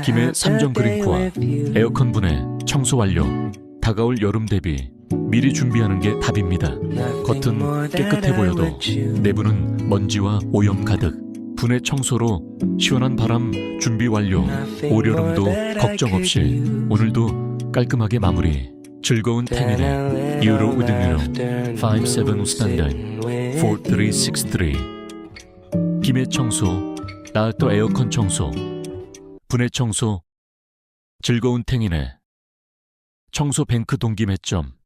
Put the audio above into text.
김해 삼정 그린크와 에어컨 분해, 청소 완료. 다가올 여름 대비 미리 준비하는 게 답입니다. 겉은 깨끗해 보여도 내부는 먼지와 오염 가득. 분해 청소로 시원한 바람 준비 완료. 올여름도 걱정 없이 오늘도 깔끔하게 마무리. 즐거운 탱일의 유로 우등유로 57 스탠다드 4363. 김해 청소, 나아또 에어컨 청소, 분해 청소, 즐거운 탱인의 청소 뱅크 동기 매점.